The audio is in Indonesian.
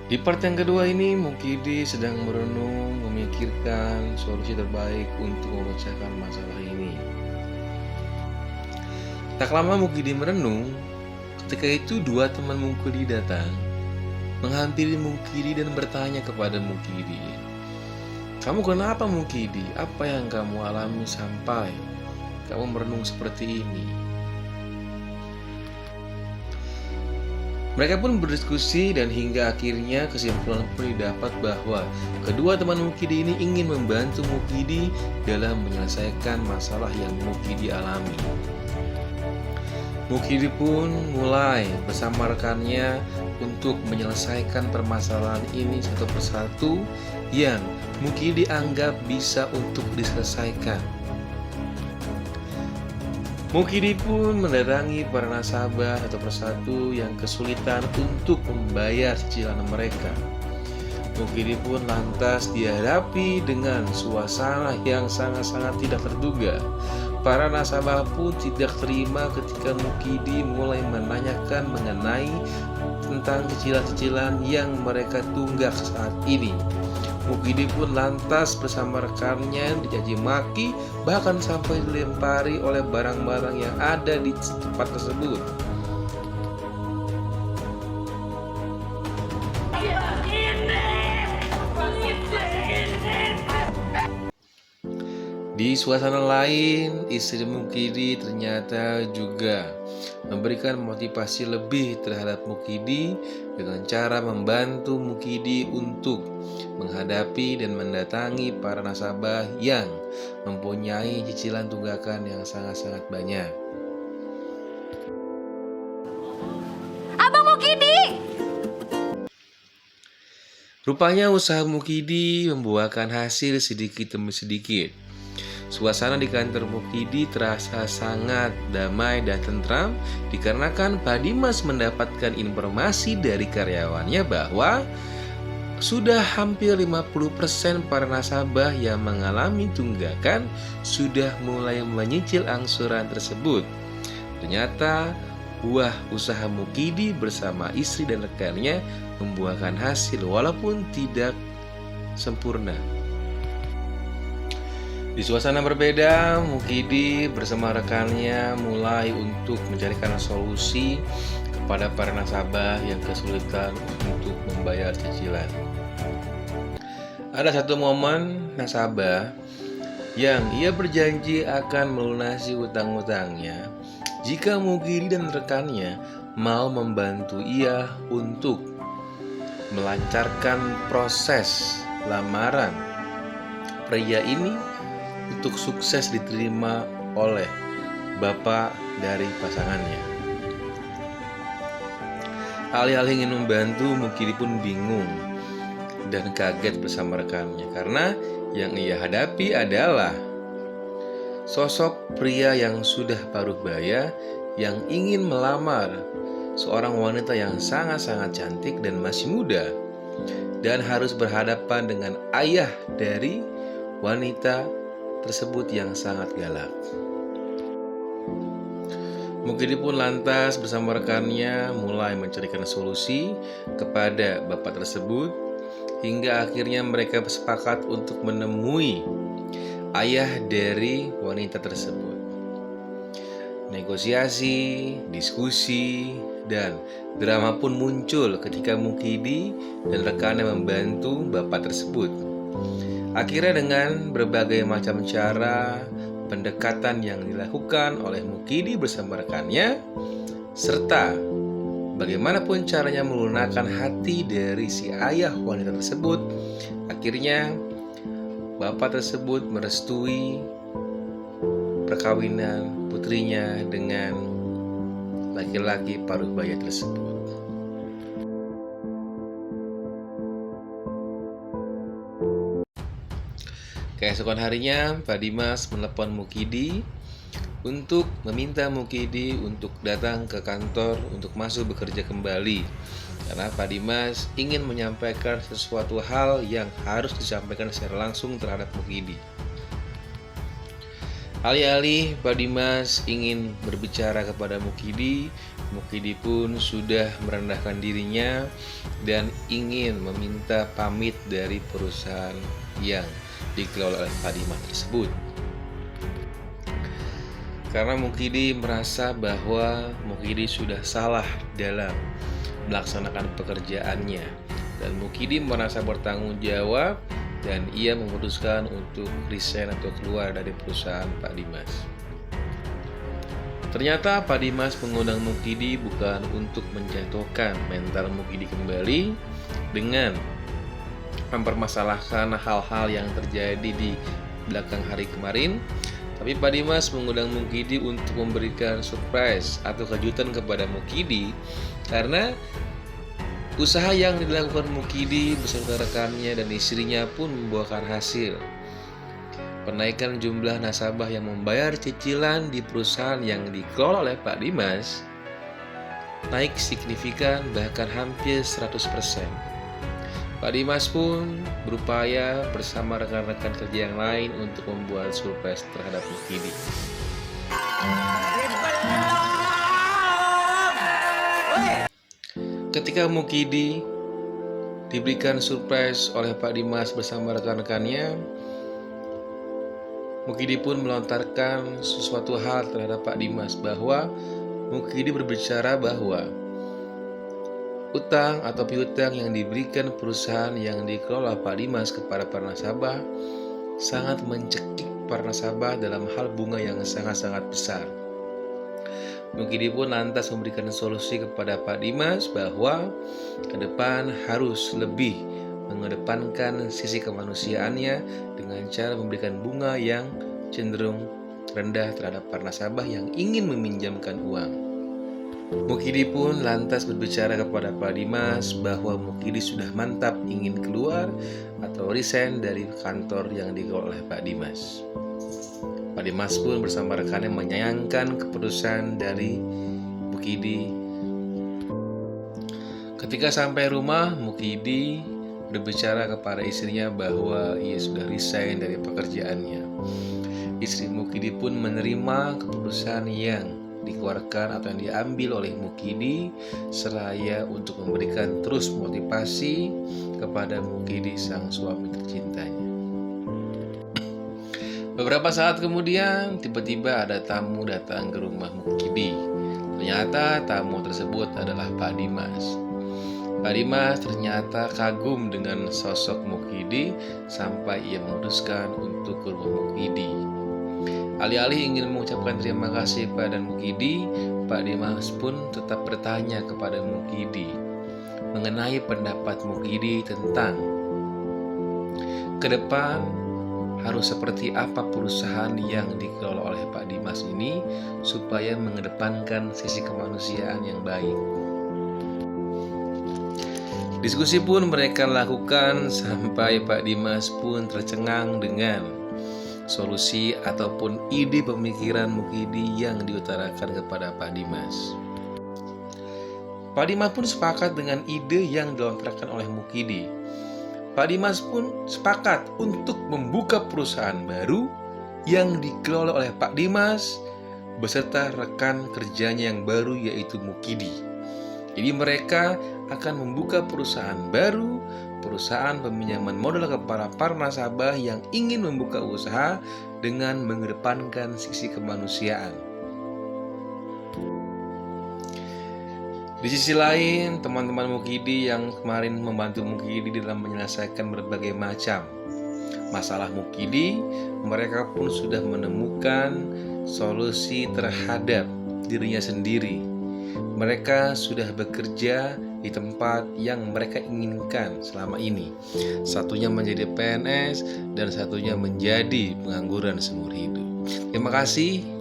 Di part yang kedua ini, Mukidi sedang merenung, memikirkan solusi terbaik untuk memecahkan masalah ini. Tak lama Mukidi merenung, ketika itu dua teman Mukidi datang, menghampiri Mukidi dan bertanya kepada Mukidi, "Kamu kenapa Mukidi? Apa yang kamu alami sampai kamu merenung seperti ini?" Mereka pun berdiskusi dan hingga akhirnya kesimpulan pun didapat bahwa kedua teman Mukidi ini ingin membantu Mukidi dalam menyelesaikan masalah yang Mukidi alami. Mukidi pun mulai bersama rekannya untuk menyelesaikan permasalahan ini satu persatu yang Mukidi anggap bisa untuk diselesaikan. Mukidi pun mendatangi para nasabah satu persatu yang kesulitan untuk membayar cicilan mereka. Mukidi pun lantas dihadapi dengan suasana yang sangat-sangat tidak terduga. Para nasabah pun tidak terima ketika Mukidi mulai menanyakan mengenai tentang cicilan-cicilan yang mereka tunggak saat ini. Mukidi pun lantas bersama rekannya dicaci maki, bahkan sampai dilempari oleh barang-barang yang ada di tempat tersebut. Di suasana lain, istri Mukidi ternyata juga memberikan motivasi lebih terhadap Mukidi dengan cara membantu Mukidi untuk menghadapi dan mendatangi para nasabah yang mempunyai cicilan tunggakan yang sangat-sangat banyak. Abang Mukidi! Rupanya usaha Mukidi membuahkan hasil sedikit demi sedikit. Suasana di kantor Mukidi terasa sangat damai dan tentram dikarenakan Pak Dimas mendapatkan informasi dari karyawannya bahwa sudah hampir 50% para nasabah yang mengalami tunggakan sudah mulai menyicil angsuran tersebut. Ternyata buah usaha Mukidi bersama istri dan rekannya membuahkan hasil walaupun tidak sempurna. Di suasana berbeda, Mukidi bersama rekannya mulai untuk mencarikan solusi kepada para nasabah yang kesulitan untuk membayar cicilan. Ada satu momen nasabah yang ia berjanji akan melunasi utang-utangnya jika Mukidi dan rekannya mau membantu ia untuk melancarkan proses lamaran pria ini untuk sukses diterima oleh bapak dari pasangannya. Alih-alih ingin membantu, Mukidi pun bingung dan kaget bersama rekannya karena yang ia hadapi adalah sosok pria yang sudah paruh baya yang ingin melamar seorang wanita yang sangat-sangat cantik dan masih muda, dan harus berhadapan dengan ayah dari wanita tersebut yang sangat galak. Mukidi pun lantas bersama rekannya mulai mencarikan solusi kepada bapak tersebut hingga akhirnya mereka sepakat untuk menemui ayah dari wanita tersebut. Negosiasi, diskusi, dan drama pun muncul ketika Mukidi dan rekannya membantu bapak tersebut. Akhirnya dengan berbagai macam cara pendekatan yang dilakukan oleh Mukidi bersama rekannya, serta bagaimanapun caranya melunakkan hati dari si ayah wanita tersebut, akhirnya bapak tersebut merestui perkawinan putrinya dengan laki-laki paruh baya tersebut. Keesokan harinya, Pak Dimas menelepon Mukidi untuk meminta Mukidi untuk datang ke kantor untuk masuk bekerja kembali, karena Pak Dimas ingin menyampaikan sesuatu hal yang harus disampaikan secara langsung terhadap Mukidi. Alih-alih Pak Dimas ingin berbicara kepada Mukidi, Mukidi pun sudah merendahkan dirinya dan ingin meminta pamit dari perusahaan yang dikelola oleh Pak Dimas tersebut. Karena Mukidi merasa bahwa Mukidi sudah salah dalam melaksanakan pekerjaannya, dan Mukidi merasa bertanggung jawab dan ia memutuskan untuk resign atau keluar dari perusahaan Pak Dimas. Ternyata Pak Dimas mengundang Mukidi bukan untuk menjatuhkan mental Mukidi kembali dengan mempermasalahkan hal-hal yang terjadi di belakang hari kemarin, tapi Pak Dimas mengundang Mukidi untuk memberikan surprise atau kejutan kepada Mukidi karena usaha yang dilakukan Mukidi beserta rekannya dan istrinya pun membuahkan hasil. Penaikan jumlah nasabah yang membayar cicilan di perusahaan yang dikelola oleh Pak Dimas naik signifikan, bahkan hampir 100%. Pak Dimas pun berupaya bersama rekan-rekan kerja yang lain untuk membuat surprise terhadap Mukidi. Ketika Mukidi diberikan surprise oleh Pak Dimas bersama rekan-rekannya, Mukidi pun melontarkan sesuatu hal terhadap Pak Dimas, bahwa Mukidi berbicara bahwa utang atau piutang yang diberikan perusahaan yang dikelola Pak Dimas kepada para nasabah sangat mencekik para nasabah dalam hal bunga yang sangat-sangat besar. Mukidi pun lantas memberikan solusi kepada Pak Dimas bahwa ke depan harus lebih mengedepankan sisi kemanusiaannya dengan cara memberikan bunga yang cenderung rendah terhadap para nasabah yang ingin meminjamkan uang. Mukidi pun lantas berbicara kepada Pak Dimas bahwa Mukidi sudah mantap ingin keluar atau resign dari kantor yang dikelola oleh Pak Dimas. Pak Dimas pun bersama rekannya menyayangkan keputusan dari Mukidi. Ketika sampai rumah, Mukidi berbicara kepada istrinya bahwa ia sudah resign dari pekerjaannya. Istri Mukidi pun menerima keputusan yang dikeluarkan atau yang diambil oleh Mukidi, seraya untuk memberikan terus motivasi kepada Mukidi, sang suami tercintanya. Beberapa saat kemudian, tiba-tiba ada tamu datang ke rumah Mukidi. Ternyata tamu tersebut adalah Pak Dimas. Pak Dimas ternyata kagum dengan sosok Mukidi sampai ia memutuskan untuk ke rumah Mukidi. Alih-alih ingin mengucapkan terima kasih pada Mukidi, Pak Dimas pun tetap bertanya kepada Mukidi mengenai pendapat Mukidi tentang ke depan harus seperti apa perusahaan yang dikelola oleh Pak Dimas ini supaya mengedepankan sisi kemanusiaan yang baik. Diskusi pun mereka lakukan sampai Pak Dimas pun tercengang dengan solusi ataupun ide pemikiran Mukidi yang diutarakan kepada Pak Dimas. Pak Dimas pun sepakat dengan ide yang dilontarkan oleh Mukidi. Pak Dimas pun sepakat untuk membuka perusahaan baru yang dikelola oleh Pak Dimas beserta rekan kerjanya yang baru, yaitu Mukidi. Jadi mereka akan membuka perusahaan baru, perusahaan peminjaman modal kepada para nasabah yang ingin membuka usaha dengan mengedepankan sisi kemanusiaan. Di sisi lain, teman-teman Mukidi yang kemarin membantu Mukidi dalam menyelesaikan berbagai macam masalah Mukidi, mereka pun sudah menemukan solusi terhadap dirinya sendiri. Mereka sudah bekerja di tempat yang mereka inginkan selama ini. Satunya menjadi PNS dan satunya menjadi pengangguran seumur hidup. Terima kasih.